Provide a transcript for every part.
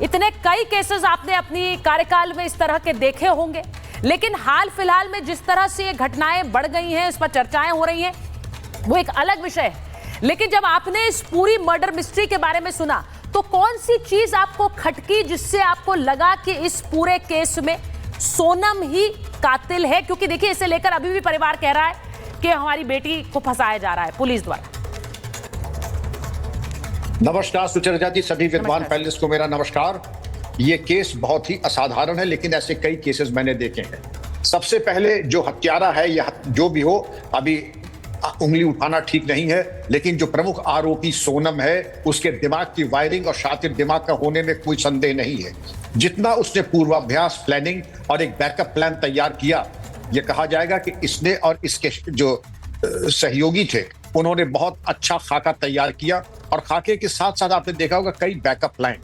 इतने कई केसेस आपने अपनी कार्यकाल में इस तरह के देखे होंगे, लेकिन हाल फिलहाल में जिस तरह से ये घटनाएं बढ़ गई हैं, इस पर चर्चाएं हो रही हैं, वो एक अलग विषय है। लेकिन जब आपने इस पूरी मर्डर मिस्ट्री के बारे में सुना तो कौन सी चीज आपको खटकी जिससे आपको लगा कि इस पूरे केस में सोनम ही कातिल है? क्योंकि देखिए, इसे लेकर अभी भी परिवार कह रहा है कि हमारी बेटी को फंसाया जा रहा है पुलिस द्वारा। नमस्कार सुचर्या जी, सभी विद्वान पैनलिस्ट को मेरा नमस्कार। ये केस बहुत ही असाधारण है, लेकिन ऐसे कई केसेस मैंने देखे हैं। सबसे पहले जो हत्यारा है या जो भी हो, अभी उंगली उठाना ठीक नहीं है, लेकिन जो प्रमुख आरोपी सोनम है, उसके दिमाग की वायरिंग और शातिर दिमाग का होने में कोई संदेह नहीं है। जितना उसने पूर्वाभ्यास, प्लानिंग और एक बैकअप प्लान तैयार किया, यह कहा जाएगा कि इसने और इसके जो सहयोगी थे उन्होंने बहुत अच्छा खाका तैयार किया। और खाके के साथ साथ आपने देखा होगा कई बैकअप प्लान।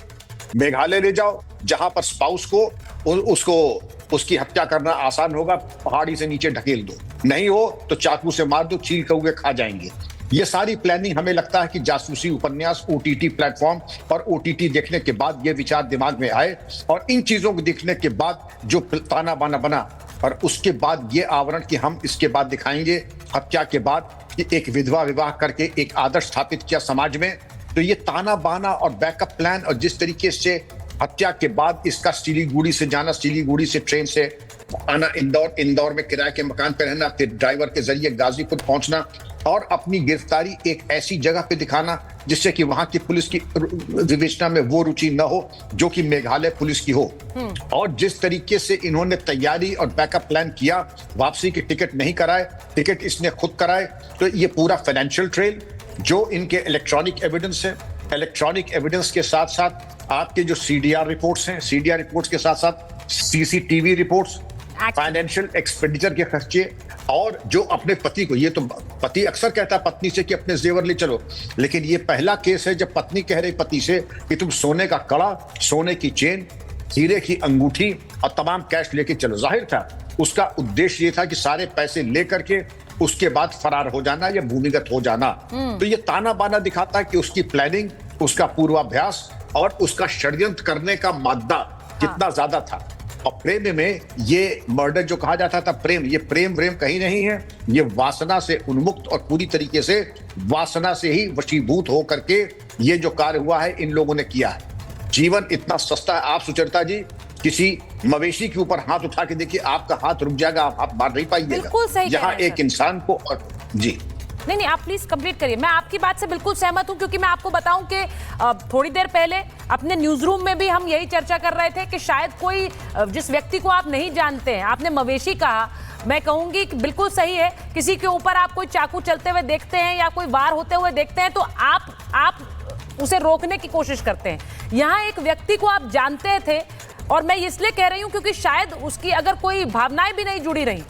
मेघालय ले जाओ, जहां पर स्पाउस को उसकी हत्या करना आसान होगा, पहाड़ी से नीचे ढकेल दो, नहीं हो तो चाकू से मार दो, चील कौवे खा जाएंगे। ये सारी प्लानिंग हमें लगता है कि जासूसी उपन्यास, ओटीटी प्लेटफॉर्म और ओटीटी देखने के बाद ये विचार दिमाग में आए, और इन चीजों को देखने के बाद जो ताना बाना बना, और उसके बाद ये आवरण कि हम इसके बाद दिखाएंगे हत्या के बाद कि एक विधवा विवाह करके एक आदर्श स्थापित किया समाज में। तो ये ताना बाना और बैकअप प्लान, और जिस तरीके से हत्या के बाद इसका सिलीगुड़ी से जाना, सिलीगुड़ी से ट्रेन से आना इंदौर, इंदौर में किराए के मकान पर रहना, फिर ड्राइवर के जरिए गाजीपुर पहुंचना और अपनी गिरफ्तारी एक ऐसी जगह पे दिखाना जिससे कि वहां की पुलिस की विवेचना में वो रुचि न हो जो कि मेघालय पुलिस की हो। और जिस तरीके से इन्होंने तैयारी और बैकअप प्लान किया, वापसी की टिकट नहीं कराए, टिकट इसने खुद कराए। तो ये पूरा फाइनेंशियल ट्रेल जो इनके इलेक्ट्रॉनिक एविडेंस है, इलेक्ट्रॉनिक एविडेंस के साथ साथ आपके जो सीडीआर रिपोर्ट्स हैं, सीडीआर रिपोर्ट्स के साथ साथ सीसीटीवी रिपोर्ट्स, फाइनेंशियल एक्सपेंडिचर के खर्चे, और जो अपने पति को, ये तो पति अक्सर कहता है पत्नी से कि अपने जेवर ले चलो, लेकिन ये पहला केस है जब पत्नी कह रही पति से कि तुम सोने का कड़ा, सोने की चेन, हीरे की अंगूठी और तमाम कैश लेके चलो। जाहिर था उसका उद्देश्य ये था कि सारे पैसे लेकर के उसके बाद फरार हो जाना या भूमिगत हो जाना। तो ये ताना बाना दिखाता है कि उसकी प्लानिंग, उसका पूर्वाभ्यास और उसका षड्यंत्र करने का मादा कितना ज्यादा था। और प्रेम में ये मर्डर जो कहा जाता था, प्रेम, ये प्रेम व्रेम कहीं नहीं है, ये वासना से उन्मुक्त और पूरी तरीके से वासना से ही वशीभूत हो करके ये जो कार्य हुआ है इन लोगों ने किया है। जीवन इतना सस्ता है, आप सुचरिता जी किसी मवेशी के ऊपर हाथ उठा के देखिए, आपका हाथ रुक जाएगा, आप मार नहीं पाइएगा। यहाँ एक इंसान को, और जी नहीं, आप प्लीज कंप्लीट करिए। मैं आपकी बात से बिल्कुल सहमत हूं, क्योंकि मैं आपको बताऊं कि थोड़ी देर पहले अपने न्यूज रूम में भी हम यही चर्चा कर रहे थे कि शायद कोई, जिस व्यक्ति को आप नहीं जानते हैं, आपने मवेशी कहा, मैं कहूंगी कि बिल्कुल सही है। किसी के ऊपर आप कोई चाकू चलते हुए देखते हैं या कोई वार होते हुए देखते हैं तो आप उसे रोकने की कोशिश करते हैं। यहाँ एक व्यक्ति को आप जानते थे, और मैं इसलिए कह रही हूं क्योंकि शायद उसकी अगर कोई भावनाएं भी नहीं जुड़ी रही,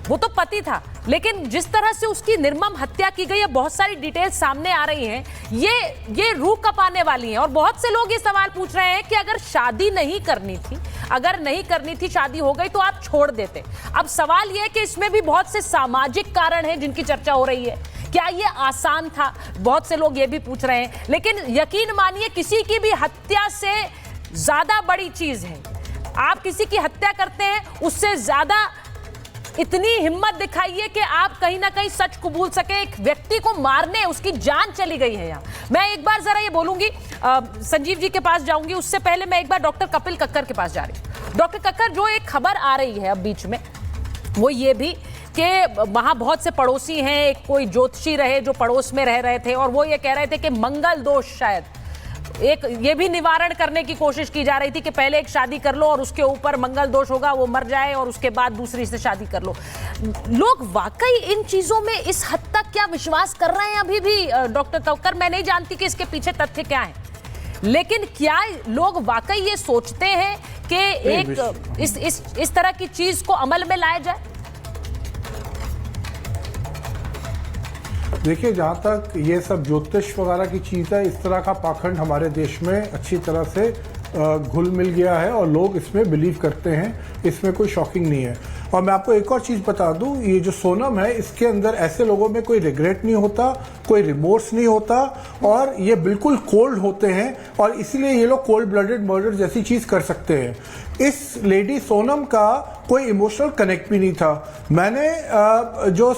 वो तो पति था, लेकिन जिस तरह से उसकी निर्मम हत्या की गई है, बहुत सारी डिटेल्स सामने आ रही हैं, ये रूह कपाने वाली हैं। और बहुत से लोग ये सवाल पूछ रहे हैं कि अगर शादी नहीं करनी थी, अगर नहीं करनी थी, शादी हो गई तो आप छोड़ देते। अब सवाल ये है कि इसमें भी बहुत से सामाजिक कारण हैं जिनकी चर्चा हो रही है। क्या ये आसान था? बहुत से लोग ये भी पूछ रहे हैं। लेकिन यकीन मानिए, किसी की भी हत्या से ज्यादा बड़ी चीज है, आप किसी की हत्या करते हैं, उससे ज्यादा इतनी हिम्मत दिखाइए कि आप कहीं ना कहीं सच कबूल सके। एक व्यक्ति को मारने, उसकी जान चली गई है यहाँ। मैं एक बार जरा ये बोलूंगी, संजीव जी के पास जाऊंगी, उससे पहले मैं एक बार डॉक्टर कपिल कक्कर के पास जा रही हूँ। डॉक्टर कक्कर, जो एक खबर आ रही है अब बीच में, वो ये भी कि वहां बहुत से पड़ोसी हैं, एक कोई ज्योतिषी रहे जो पड़ोस में रह रहे थे, और वो ये कह रहे थे कि मंगल दोष, शायद एक ये भी निवारण करने की कोशिश की जा रही थी कि पहले एक शादी कर लो और उसके ऊपर मंगल दोष होगा, वो मर जाए, और उसके बाद दूसरी से शादी कर लो। लोग वाकई इन चीजों में इस हद तक क्या विश्वास कर रहे हैं अभी भी? डॉक्टर कक्कर, मैं नहीं जानती कि इसके पीछे तथ्य क्या है, लेकिन क्या लोग वाकई ये सोचते हैं कि एक इस तरह की चीज को अमल में लाया जाए? देखिए, जहाँ तक ये सब ज्योतिष वगैरह की चीज़ है, इस तरह का पाखंड हमारे देश में अच्छी तरह से घुल मिल गया है और लोग इसमें बिलीव करते हैं, इसमें कोई शॉकिंग नहीं है। और मैं आपको एक और चीज बता दूं, ये जो सोनम है इसके अंदर ऐसे लोगों में कोई रिग्रेट नहीं होता, कोई रिमोर्स नहीं होता, और ये बिल्कुल कोल्ड होते हैं, और इसलिए ये लोग कोल्ड ब्लडेड मर्डर जैसी चीज कर सकते हैं। इस लेडी सोनम का कोई इमोशनल कनेक्ट भी नहीं था। मैंने जो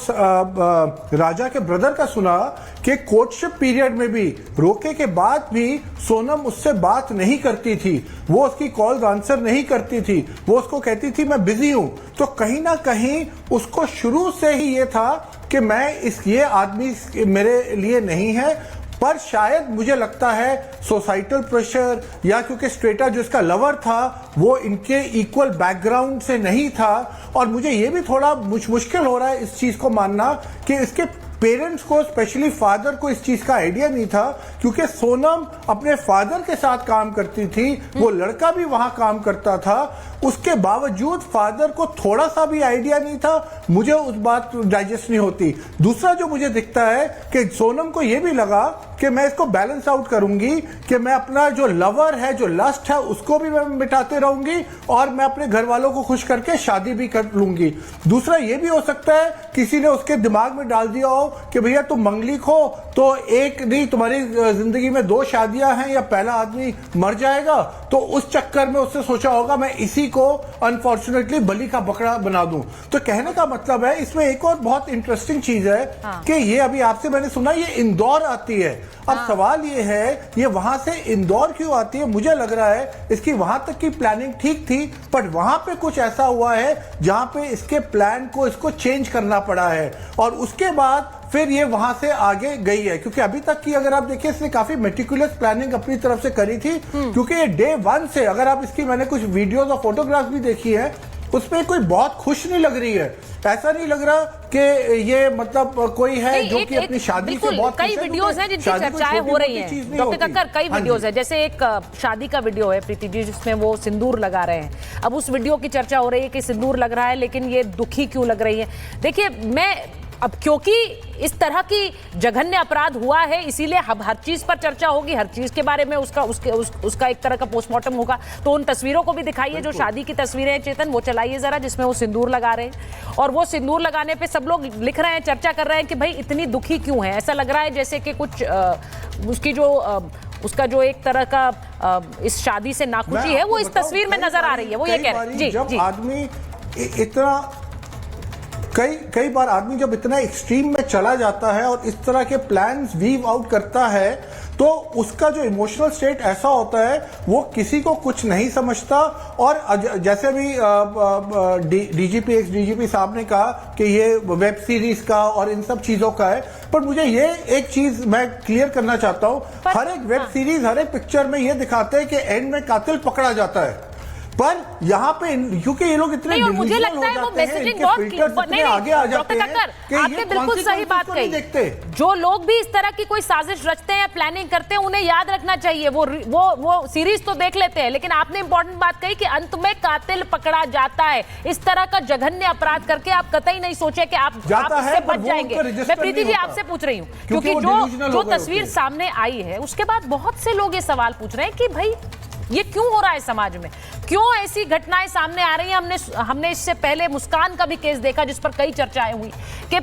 राजा के ब्रदर का सुना कि कोर्टशिप पीरियड में भी रोके के बाद भी सोनम उससे बात नहीं करती थी, वो उसकी कॉल्स आंसर नहीं करती थी, वो उसको कहती थी मैं बिजी हूं। तो कहीं ना कहीं उसको शुरू से ही ये था कि ये आदमी मेरे लिए नहीं है। पर शायद मुझे लगता है सोसाइटल प्रेशर, या क्योंकि स्ट्रेटा जो इसका लवर था वो इनके इक्वल बैकग्राउंड से नहीं था, और मुझे ये भी थोड़ा मुश्किल हो रहा है इस चीज को मानना कि इसके पेरेंट्स को, स्पेशली फादर को, इस चीज का आइडिया नहीं था, क्योंकि सोनम अपने फादर के साथ काम करती थी, वो लड़का भी वहां काम करता था, उसके बावजूद फादर को थोड़ा सा भी आइडिया नहीं था। मुझे उस बात डाइजेस्ट नहीं होती। दूसरा जो मुझे दिखता है कि सोनम को यह भी लगा कि मैं इसको बैलेंस आउट करूंगी, कि मैं अपना जो लवर है, जो लस्ट है, उसको भी मैं मिटाते रहूंगी, और मैं अपने घर वालों को खुश करके शादी भी कर लूंगी। दूसरा ये भी हो सकता है किसी ने उसके दिमाग में डाल दिया हो कि भैया तुम मंगलिक हो तो एक नहीं, तुम्हारी जिंदगी में 2 शादियां हैं या पहला आदमी मर जाएगा, तो उस चक्कर में उसने सोचा होगा मैं इसी को अनफॉर्चुनेटली बलि का बकरा बना दूं। तो कहने का मतलब है, इसमें एक और बहुत इंटरेस्टिंग चीज है कि ये अभी आपसे मैंने सुना ये इंदौर आती है। अब सवाल ये है ये वहां से इंदौर क्यों आती है? मुझे लग रहा है इसकी वहां तक की प्लानिंग ठीक थी, बट वहां पे कुछ ऐसा हुआ है जहां पे इसके प्लान को इसको चेंज करना पड़ा है, और उसके बाद फिर ये वहां से आगे गई है। क्योंकि अभी तक की अगर आप देखिए इसने काफी मेटिकुलस प्लानिंग अपनी तरफ से करी थी, क्योंकि ये डे 1 से, अगर आप इसकी, मैंने कुछ वीडियोस और फोटोग्राफ भी देखी है, उसमें कोई बहुत खुश नहीं लग रही है। ऐसा नहीं लग रहा कि ये मतलब कोई है जो कि अपनी शादी से बहुत कई वीडियोस हैं जिनकी चर्चाएं हो रही हैं डॉक्टर कक्कर, कई वीडियोस है, जैसे एक शादी का वीडियो है प्रीति जी जिसमें वो सिंदूर लगा रहे हैं। अब उस वीडियो की चर्चा हो रही है कि सिंदूर लग रहा है लेकिन ये दुखी क्यों लग रही है। देखिए, मैं अब क्योंकि इस तरह की जघन्य अपराध हुआ है इसीलिए हर चीज पर चर्चा होगी, हर चीज के बारे में उसका एक तरह का पोस्टमार्टम होगा। तो उन तस्वीरों को भी दिखाइए, जो शादी की तस्वीरें हैं चेतन, वो चलाइए जरा, जिसमें वो सिंदूर लगा रहे हैं। और वो सिंदूर लगाने पे सब लोग लिख रहे हैं, चर्चा कर रहे हैं कि भाई इतनी दुखी क्यों है। ऐसा लग रहा है जैसे कि कुछ उसका जो एक तरह का इस शादी से नाखुशी है वो इस तस्वीर में नजर आ रही है। वो ये कह रहे हैं। जी, आदमी इतना कई बार आदमी जब इतना एक्सट्रीम में चला जाता है और इस तरह के प्लान्स वीव आउट करता है, तो उसका जो इमोशनल स्टेट ऐसा होता है वो किसी को कुछ नहीं समझता। और जैसे भी डीजीपी एक्स डीजीपी साहब ने कहा कि ये वेब सीरीज का और इन सब चीजों का है, पर मुझे ये एक चीज मैं क्लियर करना चाहता हूं, हर एक वेब सीरीज, हर एक पिक्चर में ये दिखाते हैं कि एंड में कातिल पकड़ा जाता है, पर यहाँ पे क्योंकि ये लोग इतने मुझे लगता है वो मैसेजिंग बहुत आगे आ जाते हैं कि आपने बिल्कुल सही बात कही। जो लोग भी इस तरह की कोई साजिश रचते हैं, प्लानिंग करते हैं, उन्हें याद रखना चाहिए वो सीरीज तो देख लेते हैं, लेकिन आपने इंपॉर्टेंट बात कही कि अंत में कातिल पकड़ा जाता है। इस तरह का जघन्य अपराध करके आप कतई नहीं सोचे कि आप इससे बच जाएंगे। मैं प्रीति जी आपसे पूछ रही हूँ, क्योंकि जो तस्वीर सामने आई है उसके बाद बहुत से लोग ये सवाल पूछ रहे हैं कि भाई ये क्यों हो रहा है समाज में, क्यों ऐसी घटनाएं सामने आ रही हैं। हमने इससे पहले मुस्कान का भी केस देखा जिस पर कई चर्चाएं हुई कि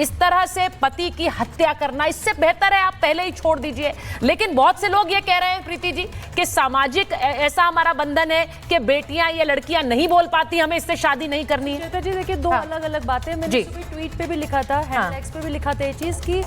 इस तरह से पति की हत्या करना, इससे बेहतर है आप पहले ही छोड़ दीजिए। लेकिन बहुत से लोग ये कह रहे हैं प्रीति जी कि सामाजिक ऐसा हमारा बंधन है कि बेटियां या लड़कियां नहीं बोल पाती, हमें इससे शादी नहीं करनी है। जी देखिए, दो अलग अलग बातें। मैंने ट्वीट पे भी लिखा था, हैशटैग्स पे भी लिखा था ये चीज कि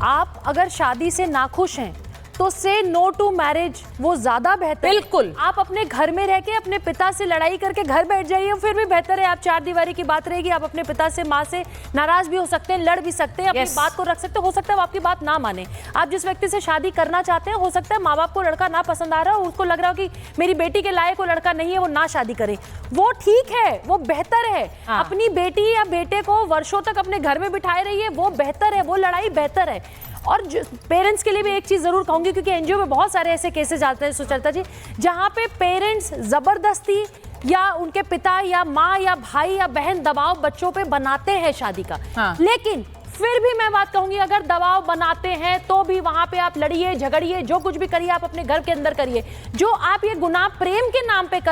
आप अगर शादी से नाखुश हैं तो से नो टू मैरिज, वो ज्यादा बेहतर। बिल्कुल, आप अपने घर में रह के अपने पिता से लड़ाई करके घर बैठ जाइए, फिर भी बेहतर है। आप चार दीवारी की बात रहेगी, आप अपने पिता से, माँ से नाराज भी हो सकते हैं, लड़ भी सकते हैं, अपनी बात को रख सकते हैं। हो सकता है वो आपकी बात ना माने। आप जिस व्यक्ति से शादी करना चाहते हैं, हो सकता है माँ बाप को लड़का ना पसंद आ रहा हो, उसको लग रहा हो कि मेरी बेटी के लायक वो लड़का नहीं है, वो ना शादी करे। वो ठीक है, वो बेहतर है। अपनी बेटी या बेटे को वर्षों तक अपने घर में बिठाए रहिए, वो बेहतर है, वो लड़ाई बेहतर है। और पेरेंट्स के लिए भी एक चीज जरूर कहूंगी, क्योंकि एनजीओ में बहुत सारे ऐसे केसेस आते हैं सुचरिता जी, जहां पे पेरेंट्स जबरदस्ती या उनके पिता या माँ या भाई या बहन दबाव बच्चों पे बनाते हैं शादी का। लेकिन फिर भी मैं बात कहूंगी, अगर दबाव बनाते हैं तो भी वहां पे आप लड़िए, झगड़िए, जो कुछ भी करिए आप अपने घर के अंदर करिए। जो आप ये गुनाह प्रेम के नाम पे कर